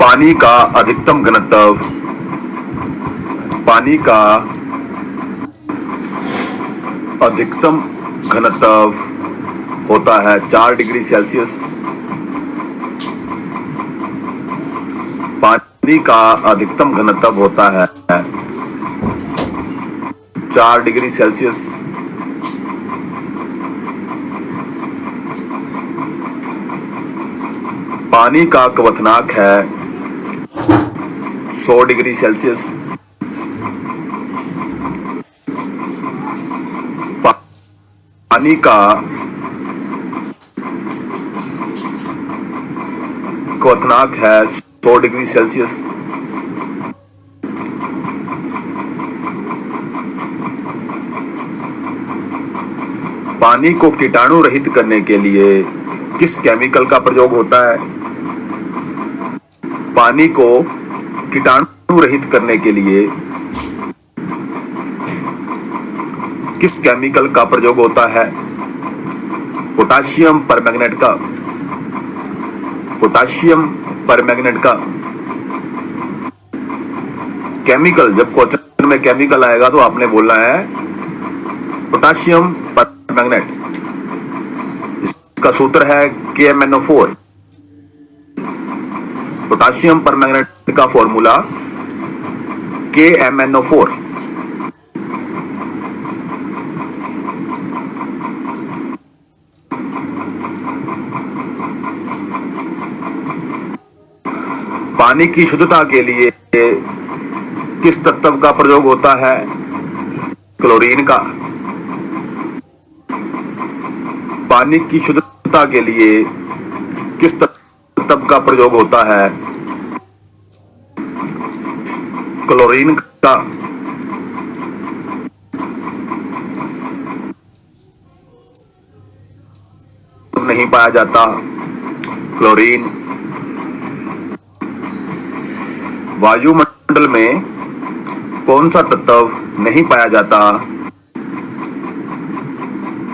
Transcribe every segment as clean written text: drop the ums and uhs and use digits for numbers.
पानी का अधिकतम घनत्व पानी का अधिकतम घनत्व होता है 4 डिग्री सेल्सियस। पानी का अधिकतम घनत्व होता है 4 डिग्री सेल्सियस। पानी का क्वथनांक है 100 डिग्री सेल्सियस। पानी का क्वथनांक है 100 डिग्री सेल्सियस। पानी को कीटाणु रहित करने के लिए किस केमिकल का प्रयोग होता है? पानी को कीटाणु रहित करने के लिए किस केमिकल का प्रयोग होता है? पोटाशियम परमैंगनेट का। पोटाशियम परमैंगनेट का केमिकल, जब क्वेश्चन में केमिकल आएगा तो आपने बोलना है पोटाशियम परमैंगनेट। इसका सूत्र है KMnO4। पोटाशियम परमैंगनेट का फॉर्मूला KMnO4। पानी की शुद्धता के लिए किस तत्व का प्रयोग होता है? क्लोरीन का। पानी की शुद्धता के लिए किस तत्व का प्रयोग होता है? क्लोरीन का। नहीं पाया जाता क्लोरीन। वायुमंडल में कौन सा तत्व नहीं पाया जाता?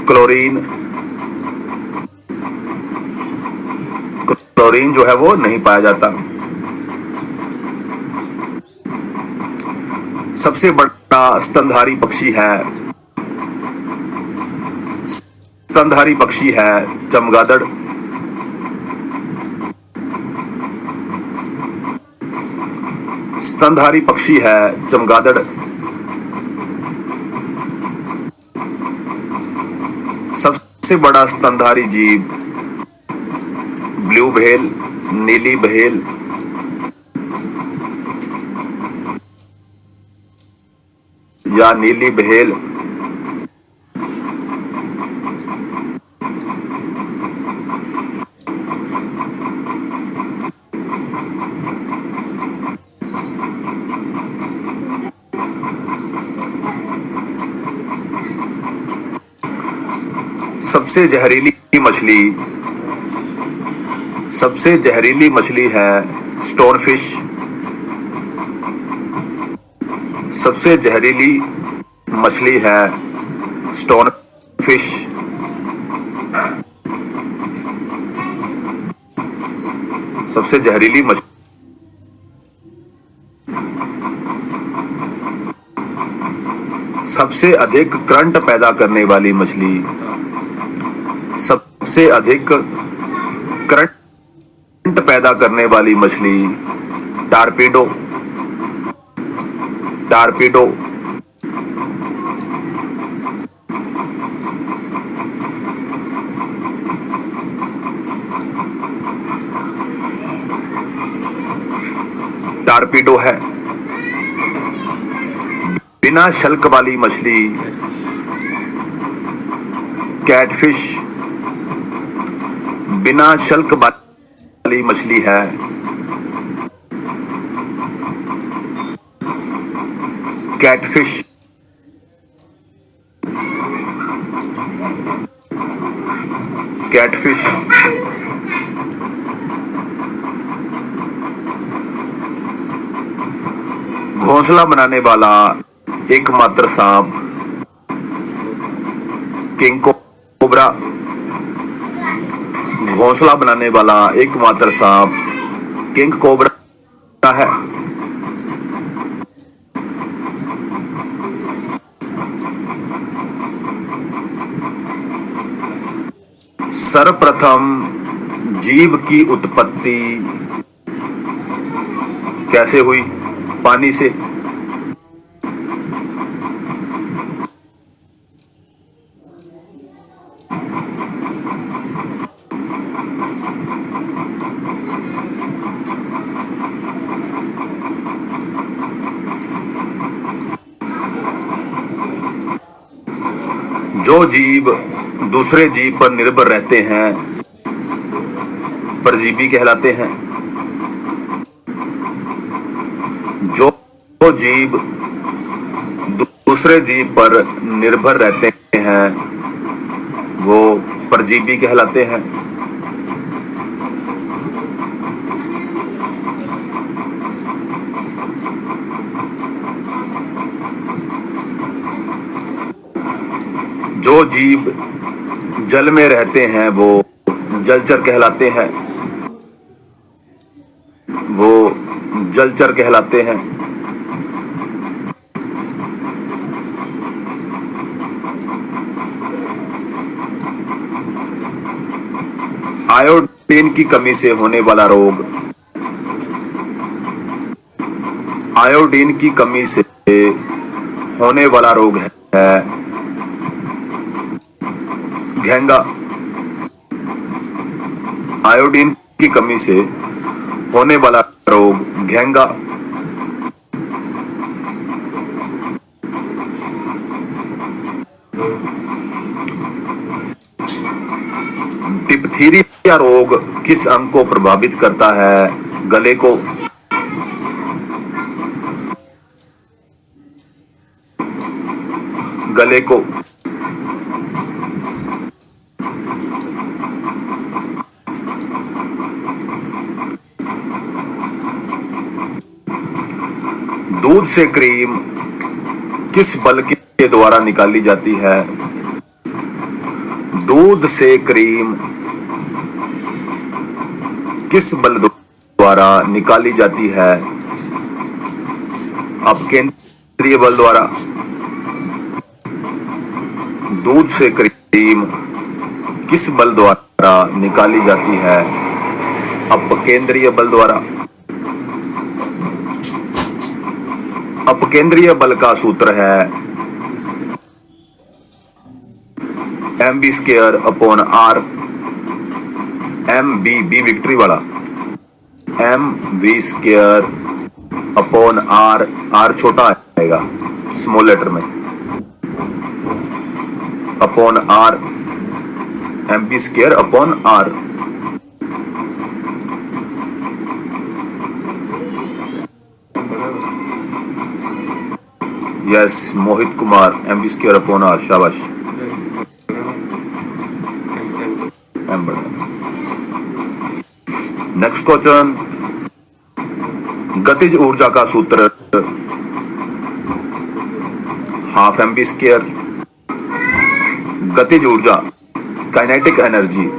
क्लोरीन। क्लोरीन जो है वो नहीं पाया जाता। सबसे बड़ा स्तनधारी पक्षी है चमगादड़। स्तनधारी पक्षी है चमगादड़। सबसे बड़ा स्तनधारी जीव ब्लू व्हेल, नीली व्हेल, या नीली व्हेल। सबसे जहरीली मछली है स्टोनफिश। सबसे जहरीली मछली है स्टोनफिश। सबसे जहरीली मछली। सबसे अधिक करंट पैदा करने वाली मछली। सबसे अधिक करंट पैदा करने वाली मछली टारपीडो। टारपीडो। टारपीडो है। बिना शल्क वाली मछली कैटफिश। बिना शल्क वाली मछली है कैटफिश। कैटफिश। घोंसला बनाने वाला एकमात्र सांप किंग कोबरा। घोंसला बनाने वाला एकमात्र सांप किंग कोबरा। है। सर्वप्रथम जीव की उत्पत्ति कैसे हुई? पानी से। जो जीव दूसरे जीव पर निर्भर रहते हैं परजीवी कहलाते हैं। जो जीव दूसरे जीव पर निर्भर रहते हैं वो परजीवी कहलाते हैं। जो जीव जल में रहते हैं वो जलचर कहलाते हैं। वो जलचर कहलाते हैं। आयोडीन की कमी से होने वाला रोग। आयोडीन की कमी से होने वाला रोग है घेंगा। आयोडीन की कमी से होने वाला रोग घेंगा। डिप्थीरिया रोग किस अंग को प्रभावित करता है? गले को। गले को। दूध से क्रीम किस बल के द्वारा निकाली जाती है? दूध से क्रीम किस बल द्वारा निकाली जाती है? अपकेंद्रीय बल द्वारा। दूध से क्रीम किस बल द्वारा निकाली जाती है? अपकेंद्रीय बल द्वारा। अपकेंद्रीय बल का सूत्र है mv² upon r। B victory वाला mv² अपॉन r छोटा आएगा स्मॉल लेटर में, upon r mv² upon r। Yes Mohit Kumar mv² upon r। शाबाश। नेक्स्ट क्वेश्चन, गतिज ऊर्जा का सूत्र हाफ mv²। गतिज ऊर्जा काइनेटिक एनर्जी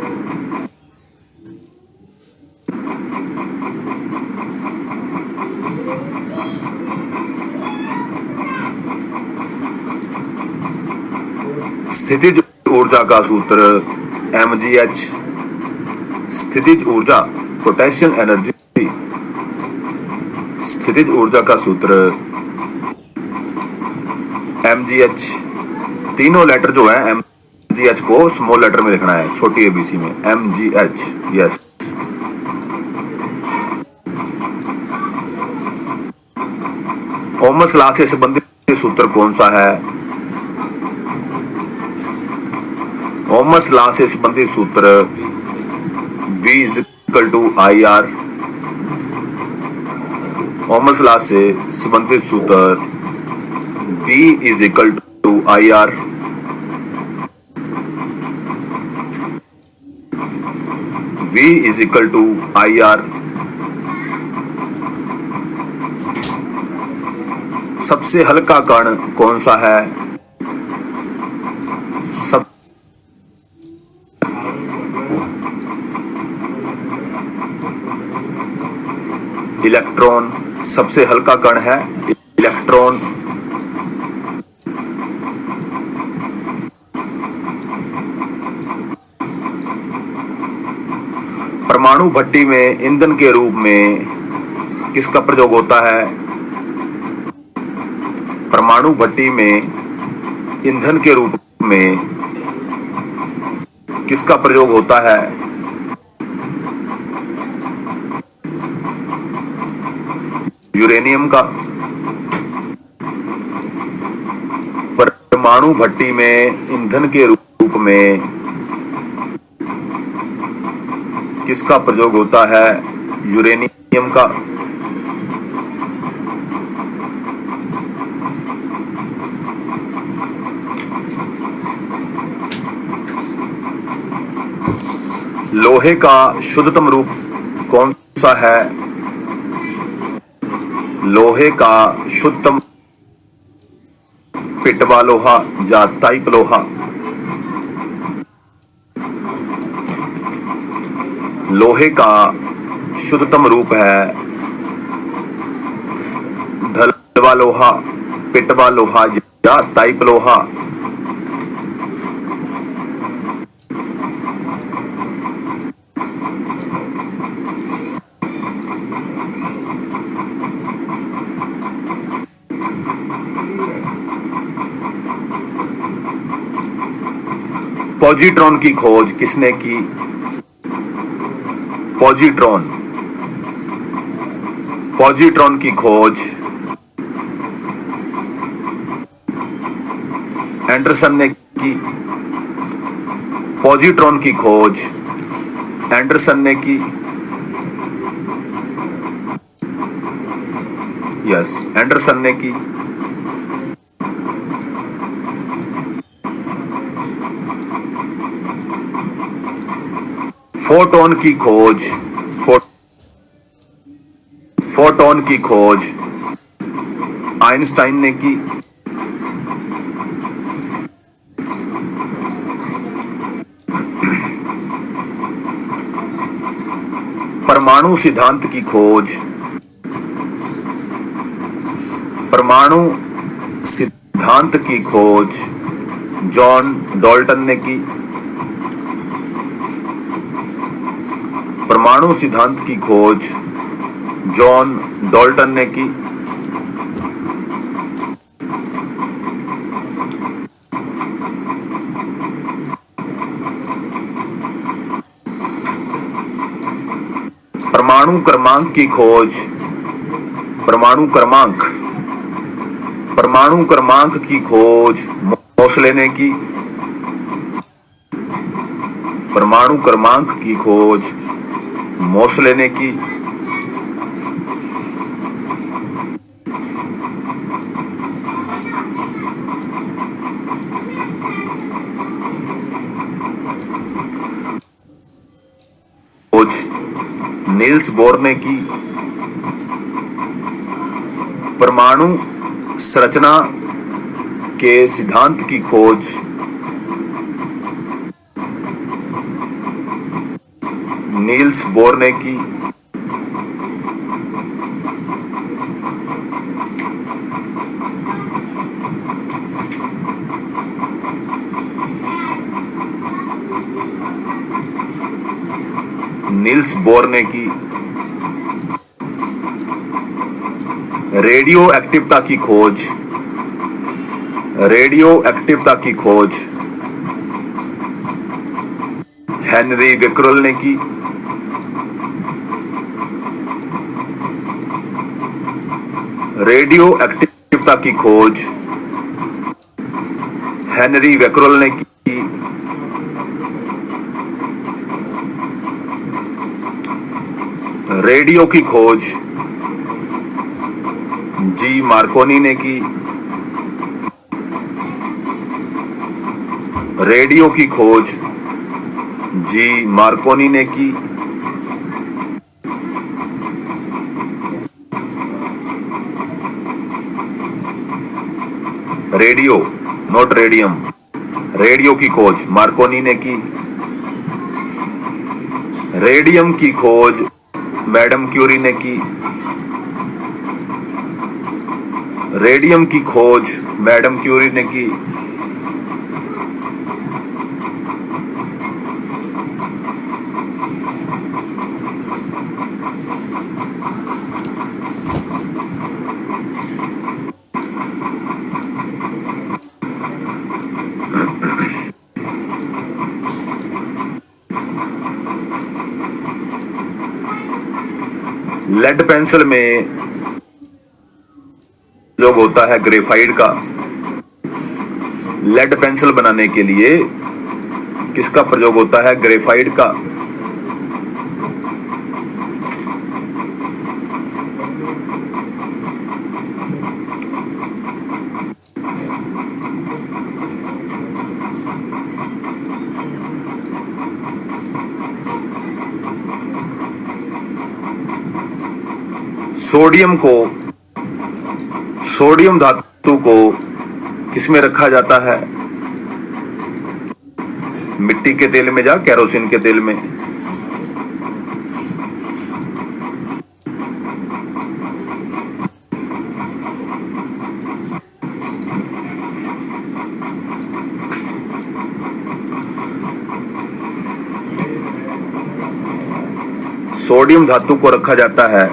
स्थितिज ऊर्जा का सूत्र mgh। स्थितिज ऊर्जा पोटेंशियल एनर्जी। स्थितिज ऊर्जा का सूत्र mgh। तीनों लेटर जो है mgh को स्मॉल लेटर में लिखना है, छोटी एबीसी में mgh। यस। ओम्स लॉ से संबंधित सूत्र कौन सा है? ओम्स लॉ से संबंधित सूत्र V = IR। ओम्स लॉ से संबंधित सूत्र V = IR। V = IR। सबसे हल्का कण कौन सा है? सब इलेक्ट्रॉन सबसे हल्का कण है इलेक्ट्रॉन। परमाणु भट्टी में ईंधन के रूप में किसका प्रयोग होता है? परमाणु भट्टी में ईंधन के रूप में किसका प्रयोग होता है? यूरेनियम का। परमाणु भट्टी में ईंधन के रूप में किसका प्रयोग होता है? यूरेनियम का। लोहे का शुद्धतम रूप कौन सा है? लोहे का शुद्धतम पिटवा लोहा या ताइप लोहा? लोहे का शुद्धतम रूप है ढलवा लोहा, पिटवा लोहा या ताइप लोहा। पॉजिट्रॉन की खोज किसने की? पॉजिट्रॉन। पॉजिट्रॉन की खोज एंडरसन ने की। पॉजिट्रॉन की खोज एंडरसन ने की। यस, एंडरसन ने की। फोटॉन की खोज फोटॉन की खोज आइंस्टाइन ने की। परमाणु सिद्धांत की खोज परमाणु सिद्धांत की खोज जॉन डाल्टन ने की। परमाणु सिद्धांत की खोज जॉन डाल्टन ने की। परमाणु क्रमांक की खोज परमाणु क्रमांक की खोज मोसले ने की। परमाणु क्रमांक की खोज मोसले ने की। खोज नील्स बोर ने की। परमाणु संरचना के सिद्धांत की खोज नील्स बोर ने की। नील्स बोर ने की। रेडियो एक्टिवता की खोज हेनरी बेकरेल ने की। रेडियो एक्टिवता की खोज हेनरी बेकरेल ने की। रेडियो की खोज जी मार्कोनी ने की। रेडियो की खोज जी मार्कोनी ने की। Radio not radium. रेडियो की खोज मार्कोनी ने की। रेडियम की खोज मैडम क्यूरी ने की। रेडियम की खोज मैडम क्यूरी ने की। लेड पेंसिल में प्रयोग होता है ग्रेफाइट का। लेड पेंसिल बनाने के लिए किसका प्रयोग होता है? ग्रेफाइट का। सोडियम धातु को किसमें रखा जाता है? मिट्टी के तेल में या केरोसिन के तेल में? सोडियम धातु को रखा जाता है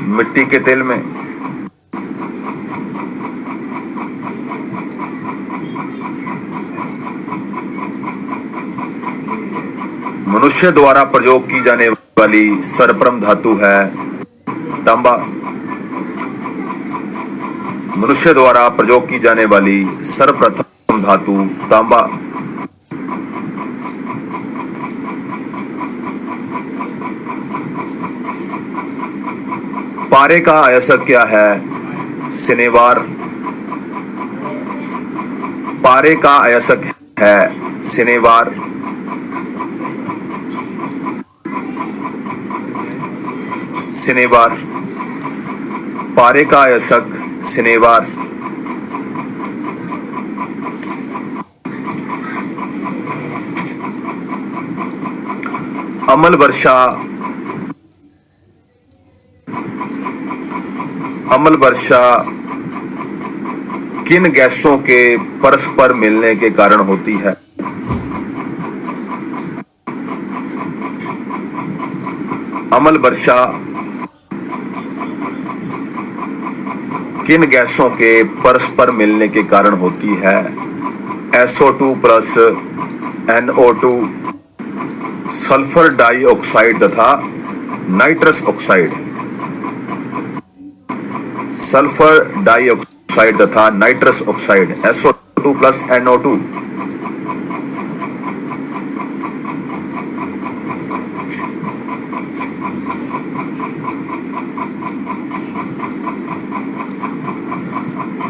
मिट्टी के तेल में। मनुष्य द्वारा प्रयोग की जाने वाली सर्वप्रथम धातु है तांबा। मनुष्य द्वारा प्रयोग की जाने वाली सर्वप्रथम धातु तांबा। पारे का आयसक क्या है? सिनेवार। पारे का आयसक है सिनेवार। सिनेवार। पारे का आयसक सिनेवार। अम्ल वर्षा किन गैसों के परस्पर मिलने के कारण होती है? अम्ल वर्षा किन गैसों के परस्पर मिलने के कारण होती है? SO2 plus NO2, sulphur dioxide तथा नाइट्रस ऑक्साइड। सल्फर डाइऑक्साइड तथा nitrous oxide SO2 plus NO2।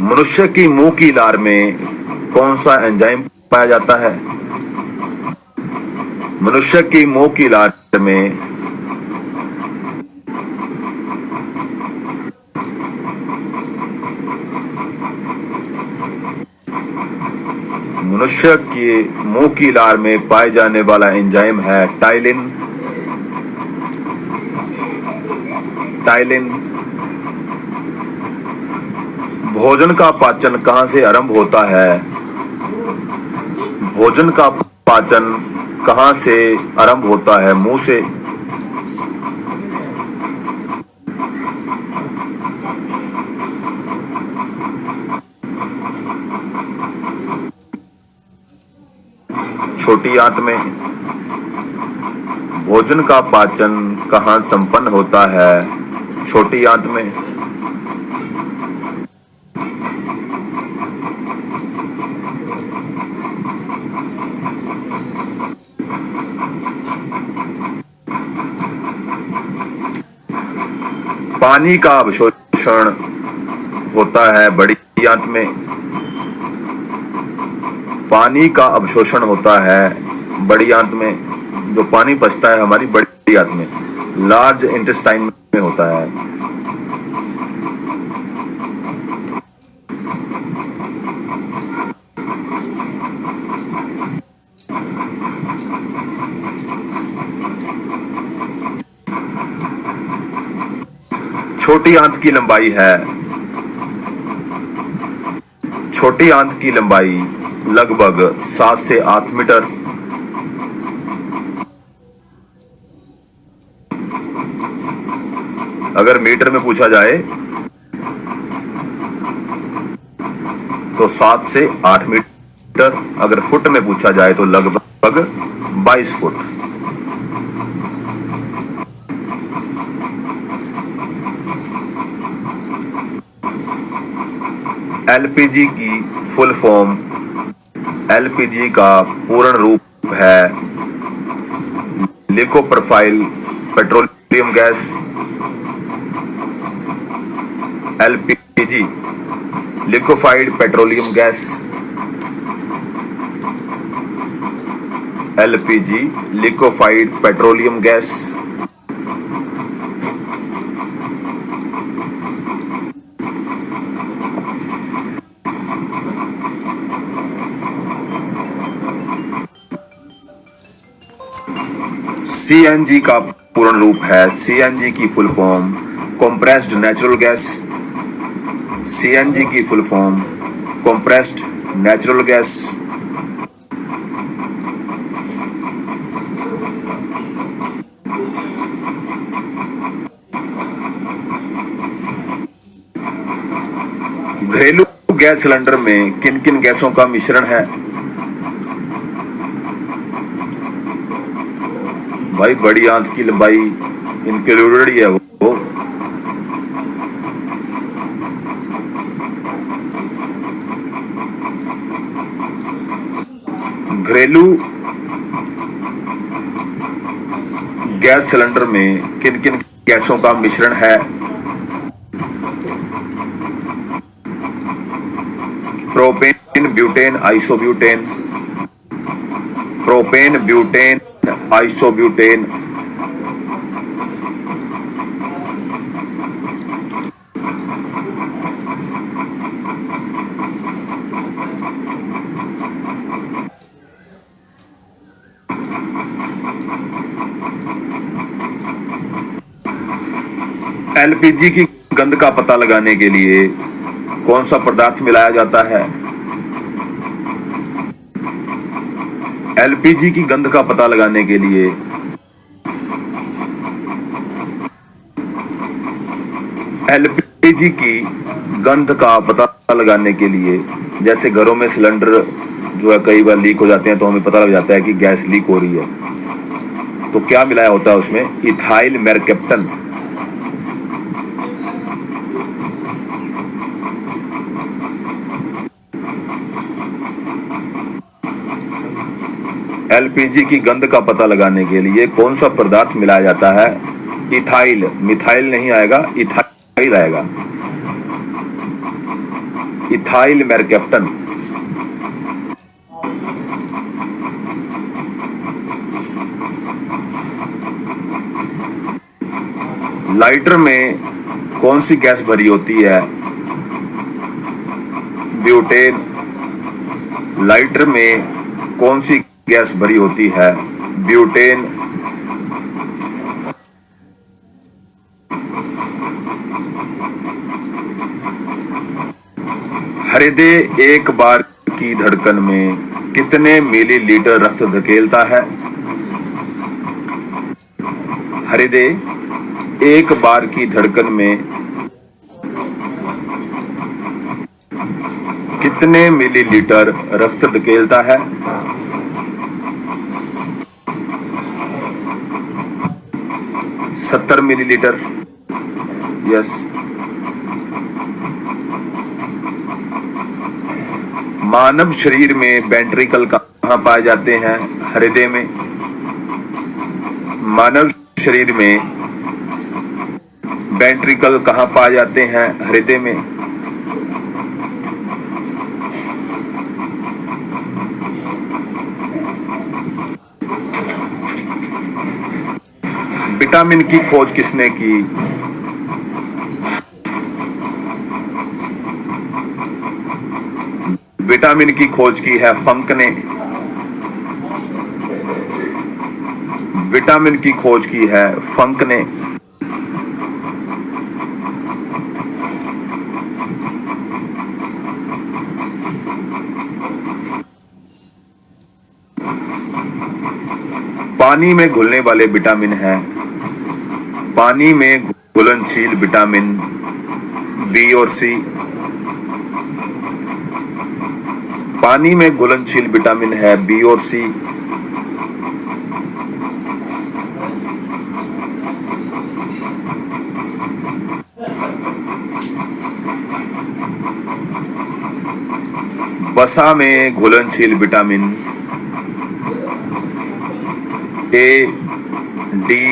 मनुष्य की मुंह की लार में कौन सा एंजाइम पाया जाता है? मनुष्य की मुंह की लार में मनुष्य के मुंह की लार में पाए जाने वाला एंजाइम है टाइलिन। टाइलिन। भोजन का पाचन कहां से आरंभ होता है? भोजन का पाचन कहां से आरंभ होता है? मुंह से। छोटी आंत में। भोजन का पाचन कहां संपन्न होता है? छोटी आंत में। पानी का अवशोषण होता है बड़ी आंत में। पानी का अवशोषण होता है बड़ी आंत में। जो पानी बचता है हमारी बड़ी आंत में, लार्ज इंटेस्टाइन में होता है। छोटी आंत की लंबाई है, छोटी आंत की लंबाई लगभग 7 से 8 मीटर। अगर मीटर में पूछा जाए तो 7 से 8 मीटर, अगर फुट में पूछा जाए तो लगभग 22 फुट। एलपीजी की फुल फॉर्म, एलपीजी का पूर्ण रूप है liquefied petroleum gas. LPG liquefied petroleum gas, LPG liquefied petroleum gas. CNG का पूर्ण रूप है, सीएनजी की full form compressed natural gas. CNG की full form compressed natural gas. घरेलू गैस सिलेंडर में किन किन गैसों का मिश्रण है? भाई बड़ी आंत की लंबाई इंक्लूडेड ही है वो। घरेलू गैस सिलेंडर में किन किन गैसों का मिश्रण है? Propane, butane, isobutane. Propane, butane, isobutane. LPG की गंध का पता लगाने के लिए कौन सा पदार्थ मिलाया जाता है? एलपीजी की गंध का पता लगाने के लिए एलपीजी की गंध का पता लगाने के लिए जैसे घरों में सिलेंडर जो है कई बार लीक हो जाते हैं तो हमें पता लग जाता है कि गैस लीक हो रही है। तो क्या मिलाया होता है उसमें? इथाइल मेरकैप्टन। एलपीजी की गंध का पता लगाने के लिए कौन सा पदार्थ मिलाया जाता है? इथाइल। मिथाइल नहीं आएगा, इथाइल आएगा। इथाइल मेरकैप्टन। लाइटर में कौन सी गैस भरी होती है? ब्यूटेन। लाइटर में कौन सी गैस भरी होती है? ब्यूटेन। हृदय एक बार की धड़कन में कितने मिलीलीटर रक्त धकेलता है? हृदय एक बार की धड़कन में कितने मिलीलीटर रक्त धकेलता है? 70 मिलीलीटर। यस। मानव शरीर में वेंट्रिकल कहाँ पाए जाते हैं? हृदय में। मानव शरीर में वेंट्रिकल कहाँ पाए जाते हैं? हृदय में। विटामिन की खोज किसने की? विटामिन की खोज की है फंक ने। विटामिन की खोज की है फंक ने। पानी में घुलने वाले विटामिन हैं। पानी में घुलनशील विटामिन बी और सी। पानी में घुलनशील विटामिन है बी और सी। वसा में घुलनशील विटामिन ए, डी,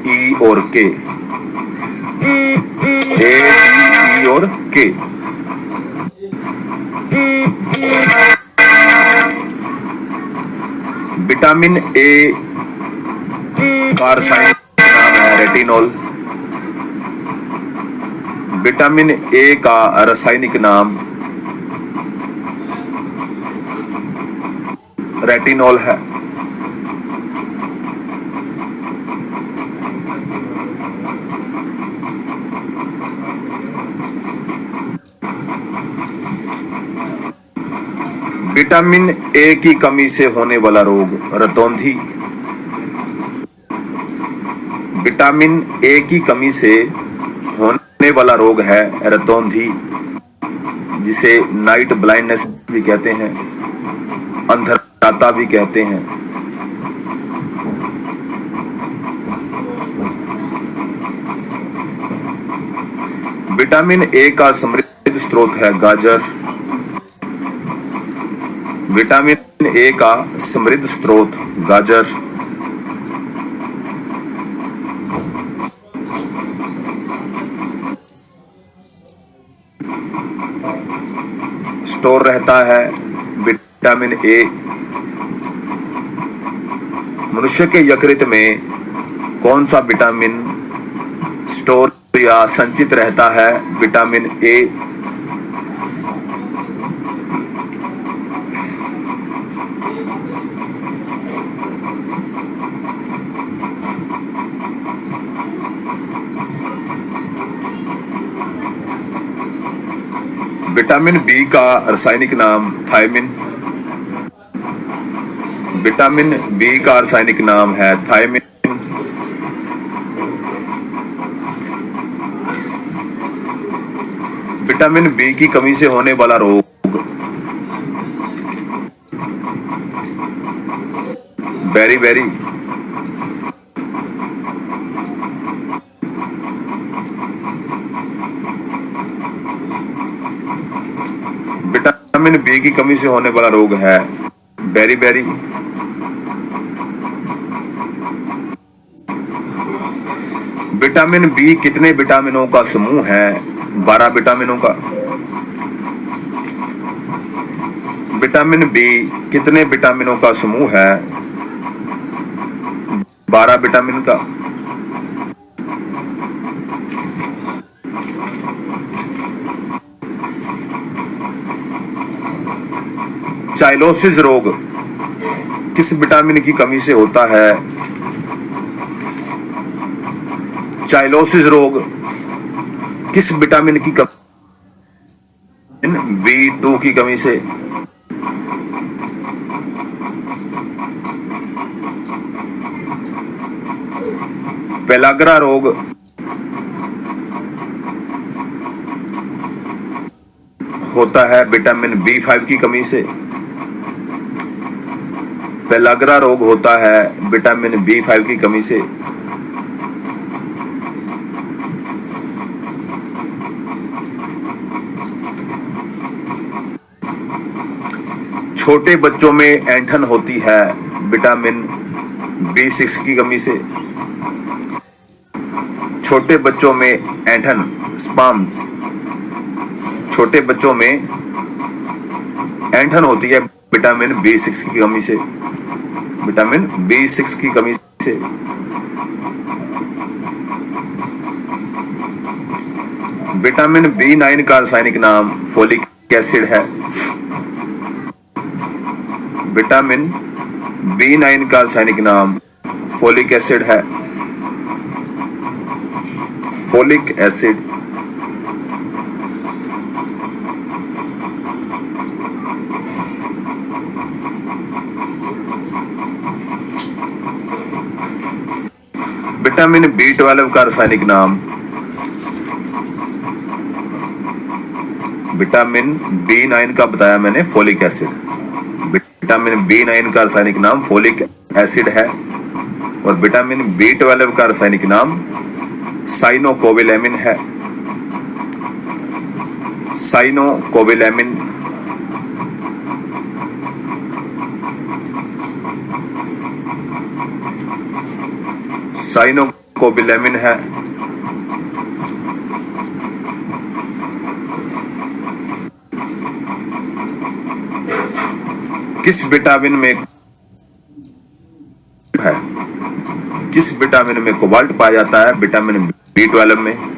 ई और के। ए, डी, ई और के। विटामिन ए का रासायनिक नाम है रेटिनॉल। विटामिन ए का रासायनिक नाम रेटिनॉल है। विटामिन ए की कमी से होने वाला रोग रतौंधी। विटामिन ए की कमी से होने वाला रोग है रतौंधी, जिसे नाइट ब्लाइंडनेस भी कहते हैं, अंधराता भी कहते हैं। विटामिन ए का समृद्ध स्रोत है गाजर। विटामिन ए का समृद्ध स्रोत गाजर। स्टोर रहता है विटामिन ए। मनुष्य के यकृत में कौन सा विटामिन स्टोर या संचित रहता है? Vitamin A. विटामिन बी का रासायनिक नाम थायमिन। विटामिन बी का रासायनिक नाम है थायमिन। विटामिन बी की कमी से होने वाला रोग बेरी। विटामिन बी की कमी से होने वाला रोग है बेरी। विटामिन बी कितने विटामिनों का समूह है? 12 विटामिनों का। विटामिन बी कितने विटामिनों का समूह है? 12 विटामिन का। चाइलोसिस रोग किस विटामिन की कमी से होता है? चाइलोसिस रोग किस विटामिन की कमी? B2 की कमी से। पेलाग्रा रोग होता है विटामिन B5 की कमी से। पेलाग्रा रोग होता है विटामिन B5 की कमी से। छोटे बच्चों में ऐंठन होती है विटामिन B6 की कमी से। छोटे बच्चों में ऐंठन स्पाम्स, छोटे बच्चों में ऐंठन होती है विटामिन B6 की कमी से। विटामिन B6 की कमी से। विटामिन B9 का रासायनिक नाम फोलिक एसिड है। विटामिन B9 का रासायनिक नाम फोलिक एसिड है। Folic acid. विटामिन B12 का रासायनिक नाम। विटामिन B9 का बताया मैंने, फोलिक एसिड। विटामिन B9 का रासायनिक नाम फोलिक एसिड है। और विटामिन B12 का रासायनिक नाम साइनोकोबालेमिन है। साइनोकोबालेमिन। साइनोकोबालेमिन है। किस विटामिन में है? किस विटामिन में कोबाल्ट पाया जाता है? विटामिन B12 में।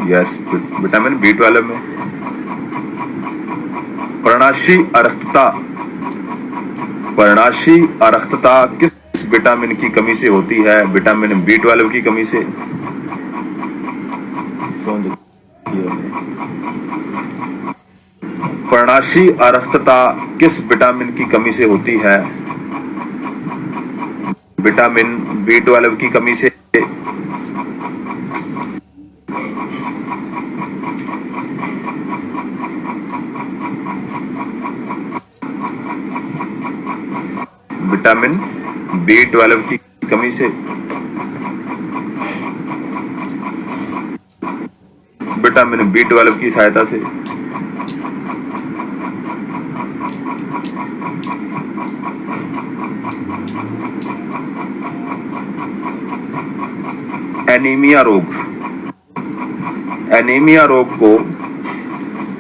यस, विटामिन B12 में। पर्णाशी अरक्तता। पर्णाशी अरक्तता किस विटामिन की कमी से होती है? विटामिन B12 की कमी से। पर्णाशी अरक्तता किस विटामिन की कमी से होती है? विटामिन B12 की कमी से। विटामिन B12 की कमी से। विटामिन B12 की सहायता से। एनीमिया रोग। एनीमिया रोग को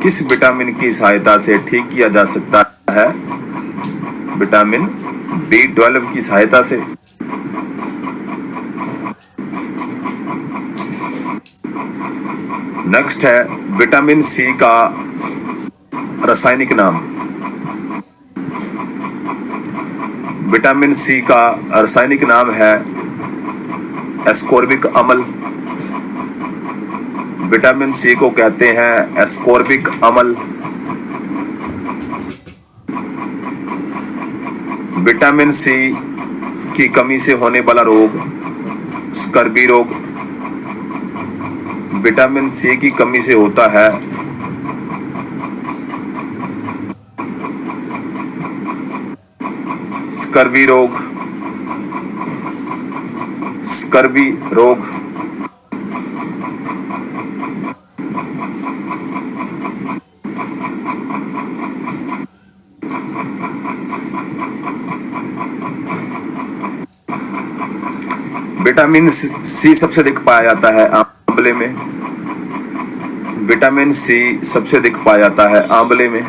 किस विटामिन की सहायता से ठीक किया जा सकता है? विटामिन B12 की सहायता से। नेक्स्ट है विटामिन C का रासायनिक नाम। विटामिन C का रासायनिक नाम है एस्कॉर्बिक अम्ल। विटामिन C को कहते हैं एस्कॉर्बिक अम्ल। विटामिन C की कमी से होने वाला रोग स्कर्वी रोग। विटामिन C की कमी से होता है स्कर्वी रोग। स्कर्वी रोग। विटामिन C सबसे अधिक पाया जाता है आंवले में। विटामिन C सबसे अधिक पाया जाता है आंवले में।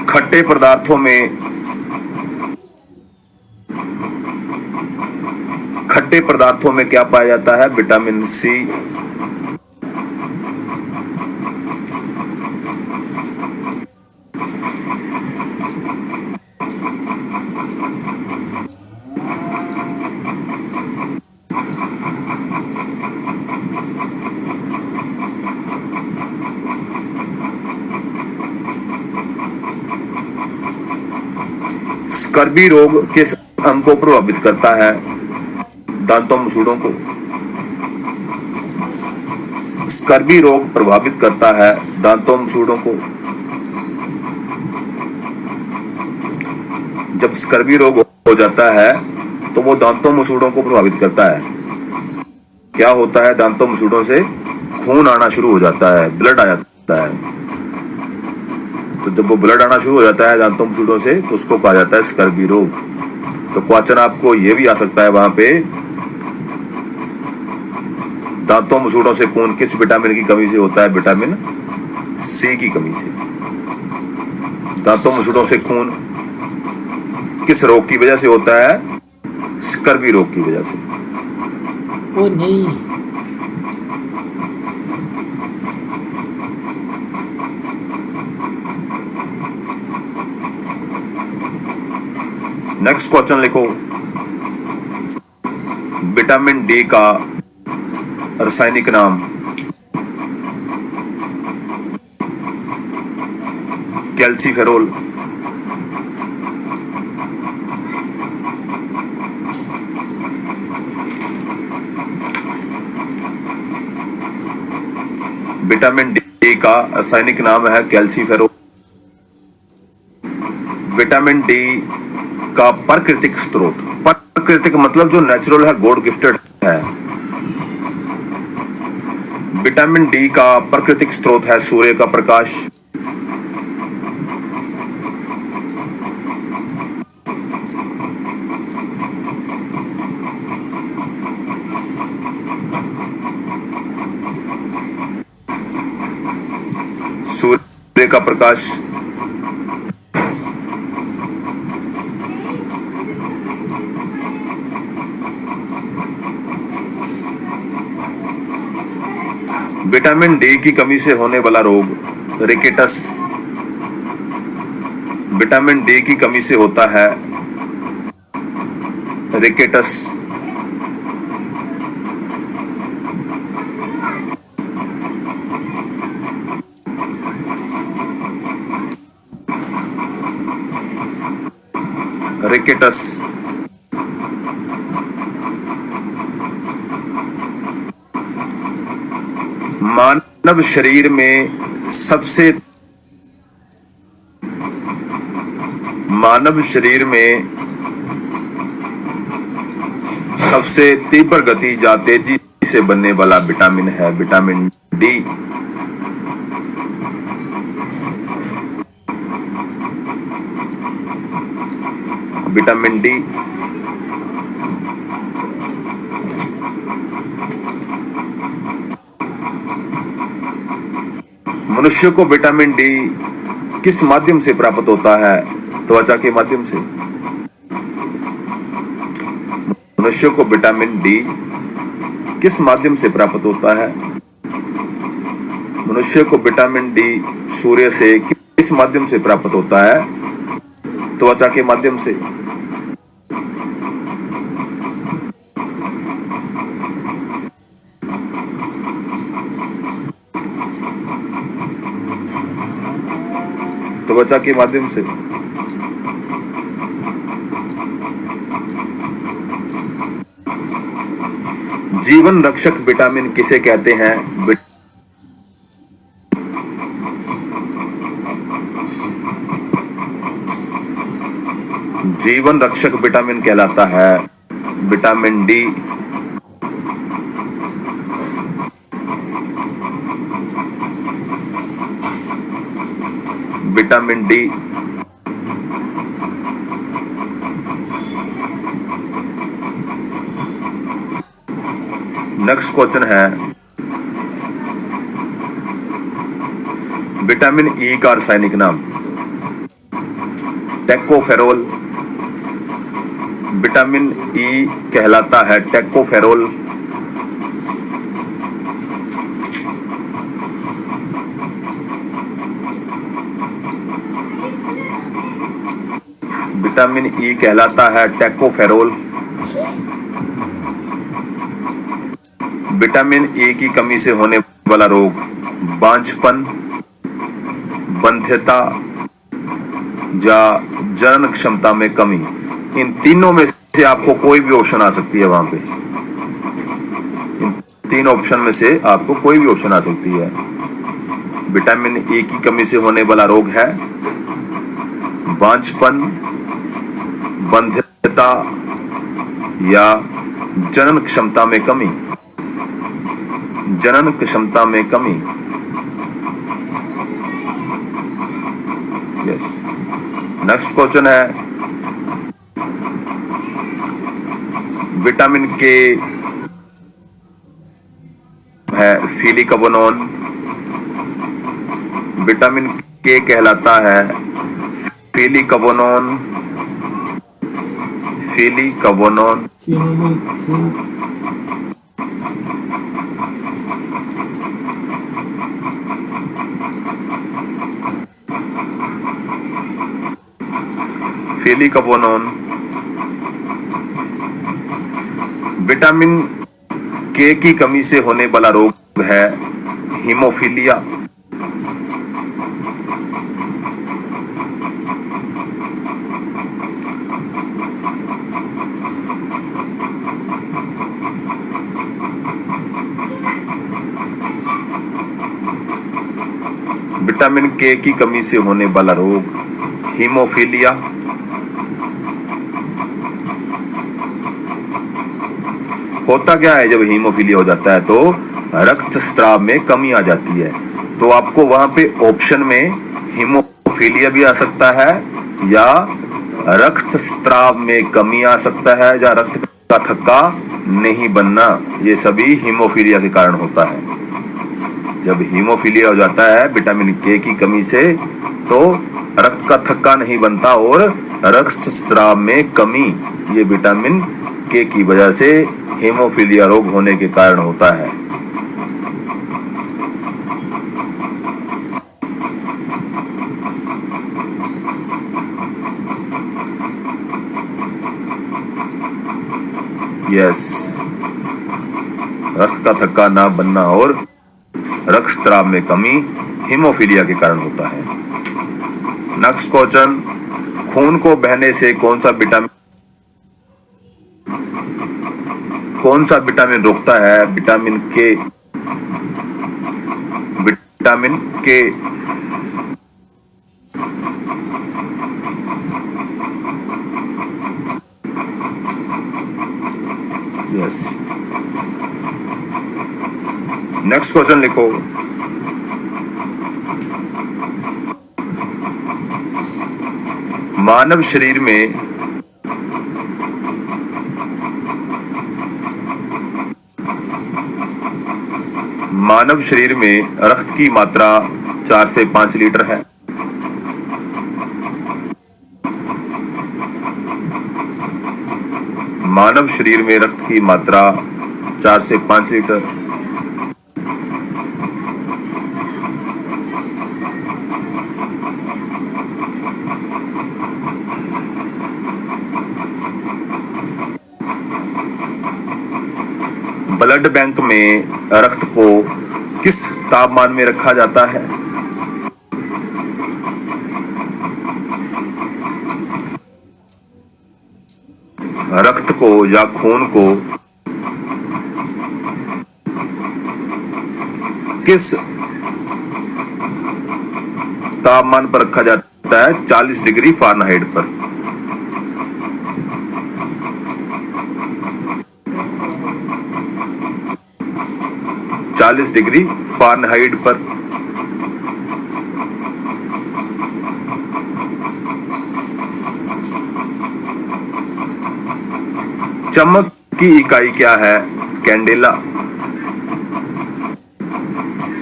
खट्टे पदार्थों में क्या पाया जाता है? Vitamin C। स्कर्वी रोग किस अंग को प्रभावित करता है? दांतों मसूड़ों को। स्कर्वी रोग प्रभावित करता है दांतों मसूड़ों को। जब स्कर्वी रोग हो जाता है तो वो दांतों मसूड़ों को प्रभावित करता है। क्या होता है? दांतों मसूड़ों से खून आना शुरू हो जाता है, ब्लड आ जाता है। तो जब वो ब्लड आना शुरू हो जाता है दांतों मसूड़ों से तो उसको कहा जाता है स्कर्वी रोग। तो क्वेश्चन आपको ये भी आ सकता है वहां पे, दांतों मसूड़ों से खून किस विटामिन की कमी से होता है? विटामिन C की कमी से। दांतों मसूड़ों से खून किस रोग की वजह से होता है? स्कर्वी रोग की वजह से। ओ नहीं, नेक्स्ट क्वेश्चन लिखो, विटामिन डी का रासायनिक नाम। कैल्सीफेरोल, विटामिन डी का रासायनिक नाम है कैल्सीफेरोल। विटामिन डी का प्राकृतिक स्रोत, प्राकृतिक मतलब जो नेचुरल है, गॉड गिफ्टेड है। विटामिन डी का प्राकृतिक स्रोत है सूर्य का प्रकाश। सूर्य का प्रकाश। विटामिन डी की कमी से होने वाला रोग रिकेटस। विटामिन डी की कमी से होता है रिकेटस। रिकेटस मानव शरीर में सबसे तीव्र गति या तेजी से बनने वाला विटामिन है विटामिन डी। विटामिन डी मनुष्य को विटामिन डी किस माध्यम से प्राप्त होता है? त्वचा के माध्यम से। मनुष्य को विटामिन डी किस माध्यम से प्राप्त होता है? मनुष्य को विटामिन डी सूर्य से किस माध्यम से प्राप्त होता है? त्वचा के माध्यम से। त्वचा के माध्यम से। जीवन रक्षक विटामिन किसे कहते हैं? जीवन रक्षक विटामिन कहलाता है vitamin D. Vitamin D next question है, विटामिन ई का रासायनिक नाम। टेकोफेरोल। विटामिन ई कहलाता है टेकोफेरोल। विटामिन ई कहलाता है टेकोफेरोल। विटामिन ई की कमी से होने वाला रोग बांझपन, बंध्यता या जनन क्षमता में कमी। इन तीनों में से आपको कोई भी ऑप्शन आ सकती है। वहां पे इन तीन ऑप्शन में से आपको कोई भी ऑप्शन आ सकती है। विटामिन ई की कमी से होने वाला रोग है बांझपन, बंध्यता या जनन क्षमता में कमी। जनन क्षमता में कमी। यस। नेक्स्ट क्वेश्चन है, विटामिन के है फिलिकवनोन। विटामिन के कहलाता है फिलिकवनोन। फिलिकवनोन। फिलिकवनोन विटामिन के की कमी से होने वाला रोग है हीमोफीलिया। विटामिन के की कमी से होने वाला रोग हीमोफीलिया। होता क्या है, जब हीमोफीलिया हो जाता है तो रक्त स्राव में कमी आ जाती है। तो आपको वहां पे ऑप्शन में हीमोफीलिया भी आ सकता है या रक्त स्राव में कमी आ सकता है या रक्त का थक्का नहीं बनना। ये सभी हीमोफीलिया के कारण होता है। जब हीमोफीलिया हो जाता है विटामिन के की कमी से तो रक्त का थक्का नहीं बनता और रक्त स्राव में कमी, ये विटामिन के की वजह से हीमोफीलिया रोग होने के कारण होता है। यस, रक्त का थक्का ना बनना और रक्त स्राव में कमी हीमोफीलिया के कारण होता है। नेक्स्ट क्वेश्चन, खून को बहने से कौन सा विटामिन रोकता है? विटामिन के। विटामिन के यस। नेक्स्ट क्वेश्चन लिखो, मानव शरीर में रक्त की मात्रा 4 से 5 लीटर है। मानव शरीर में रक्त की मात्रा 4 से 5 लीटर। ब्लड बैंक में रक्त को किस तापमान में रखा जाता है? रक्त को या खून को किस तापमान पर रखा जाता है? 40 डिग्री फ़ारेनहाइट पर। डिग्री फ़ारेनहाइट पर। चमक की इकाई क्या है? कैंडेला।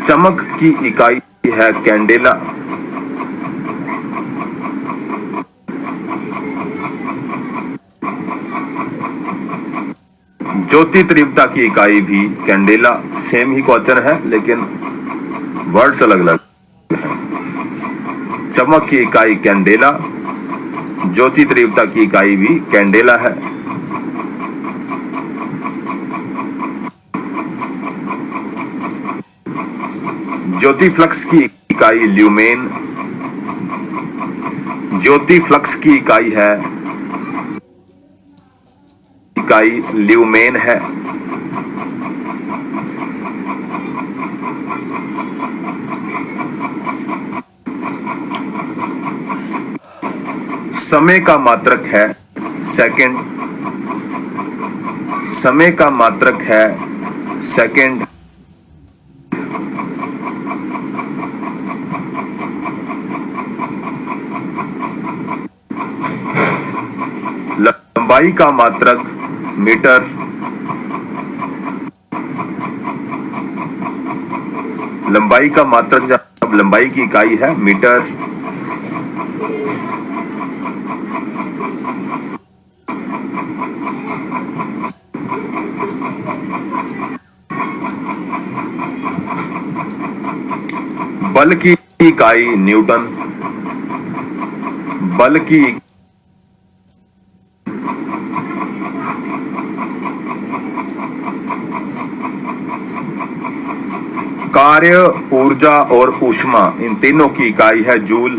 चमक की इकाई है कैंडेला। ज्योति तीव्रता की इकाई भी कैंडेला। सेम ही क्वेश्चन है लेकिन वर्ड्स अलग अलग है। चमक की इकाई कैंडेला, ज्योति तीव्रता की इकाई भी कैंडेला है। ज्योति फ्लक्स की इकाई ल्यूमेन। ज्योति फ्लक्स की इकाई ल्यूमेन है। समय का मात्रक है सेकंड। समय का मात्रक है सेकंड। लंबाई का मात्रक मीटर। लंबाई का मात्रक जब लंबाई की इकाई है मीटर। बल की इकाई न्यूटन। बल की कार्य, ऊर्जा और ऊष्मा, इन तीनों की इकाई है जूल।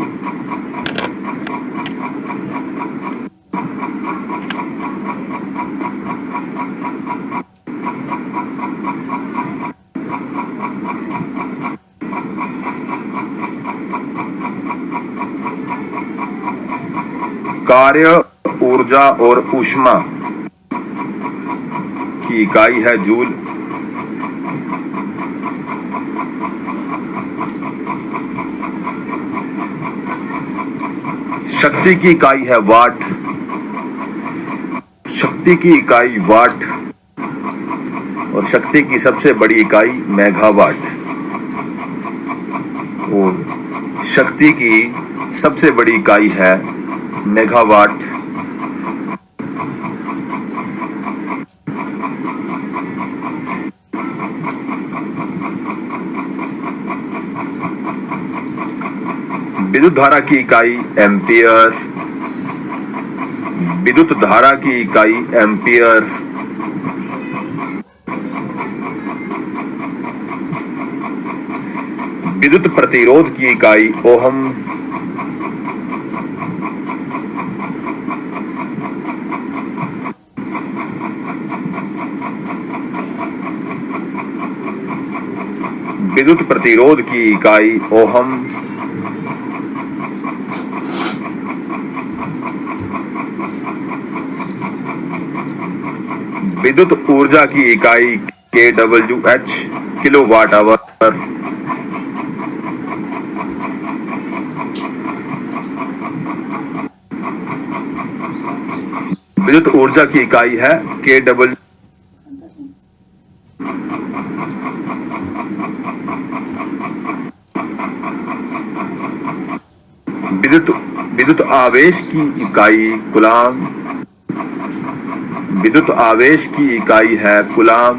कार्य, ऊर्जा और ऊष्मा की इकाई है जूल। शक्ति की इकाई है वाट। शक्ति की इकाई वाट और शक्ति की सबसे बड़ी इकाई मेगावाट। और शक्ति की सबसे बड़ी इकाई है मेगावाट। विद्युत धारा की इकाई एम्पियर। विद्युत धारा की इकाई एम्पियर। विद्युत प्रतिरोध की इकाई ओहम। विद्युत प्रतिरोध की इकाई ओहम। विद्युत ऊर्जा की इकाई kWh, किलोवाट आवर। विद्युत ऊर्जा की इकाई है kW। विद्युत आवेश की इकाई कूलाम। विद्युत आवेश की इकाई है कूलाम।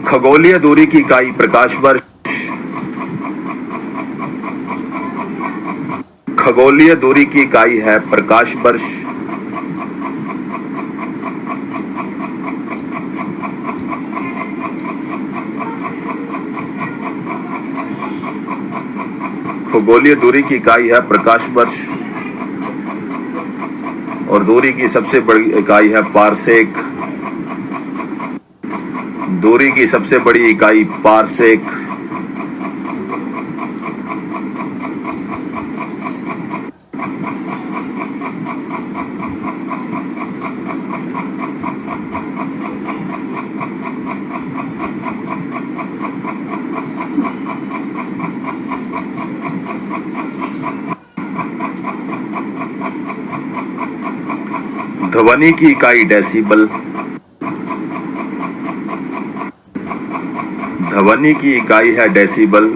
खगोलीय दूरी की इकाई प्रकाश वर्ष। खगोलीय दूरी की इकाई है प्रकाश वर्ष। खगोलीय दूरी की इकाई है प्रकाश वर्ष और दूरी की सबसे बड़ी इकाई है पारसेक। दूरी की सबसे बड़ी इकाई पारसेक। ध्वनि की इकाई डेसिबल। ध्वनि की इकाई है डेसिबल।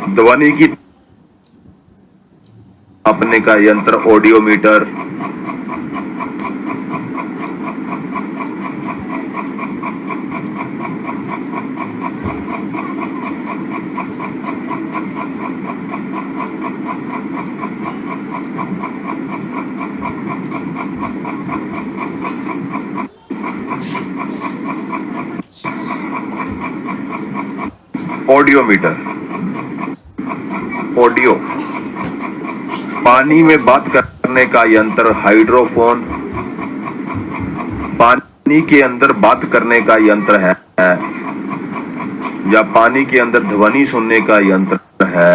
ध्वनि की मापने का यंत्र ऑडियोमीटर। ऑडियोमीटर। ऑडियो। पानी में बात करने का यंत्र हाइड्रोफोन। पानी के अंदर बात करने का यंत्र है या पानी के अंदर ध्वनि सुनने का यंत्र है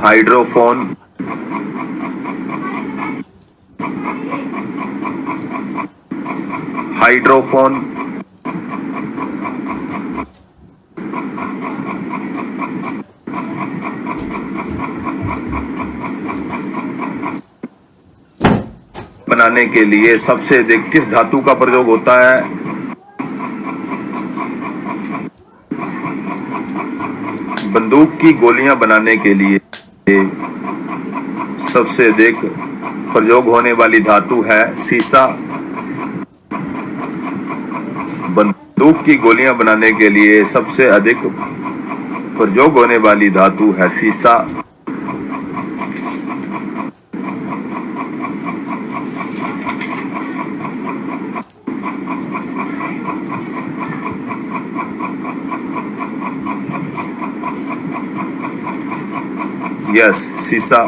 हाइड्रोफोन। हाइड्रोफोन। बनाने के लिए सबसे अधिक किस धातु का प्रयोग होता है? बंदूक की गोलियां बनाने के लिए सबसे अधिक प्रयोग होने वाली धातु है सीसा। बंदूक की गोलियां बनाने के लिए सबसे अधिक प्रयोग होने वाली धातु है सीसा। यस, सीसा।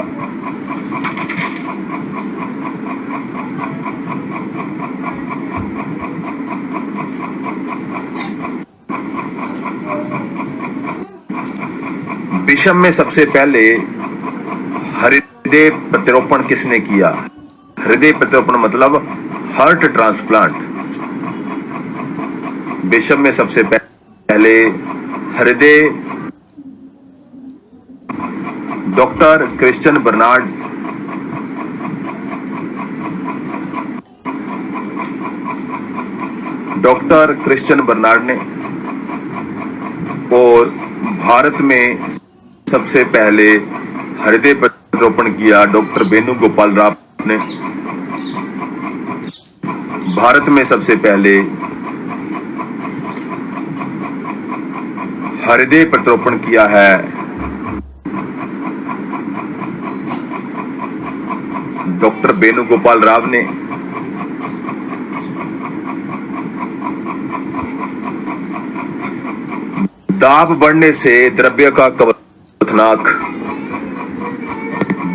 विश्व में सबसे पहले हृदय प्रत्यारोपण किसने किया? हृदय प्रत्यारोपण मतलब हार्ट ट्रांसप्लांट। विश्व में सबसे पहले हृदय डॉक्टर क्रिश्चियन बर्नार्ड ने, और भारत में सबसे पहले हृदय प्रत्यारोपण किया डॉक्टर वेणुगोपाल राव ने। भारत में सबसे पहले हृदय प्रत्यारोपण किया है डॉक्टर वेणुगोपाल राव ने। दाब बढ़ने से द्रव्य का क्वथनांक,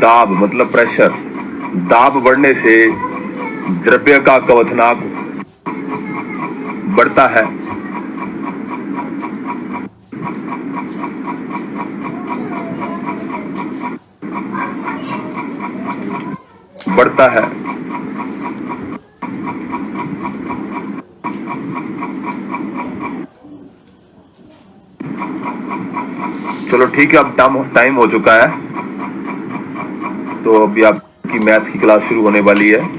दाब मतलब प्रेशर, दाब बढ़ने से द्रव्य का क्वथनांक बढ़ता है। बढ़ता है। चलो ठीक है, अब टाइम हो चुका है, तो अभी आपकी मैथ की क्लास शुरू होने वाली है।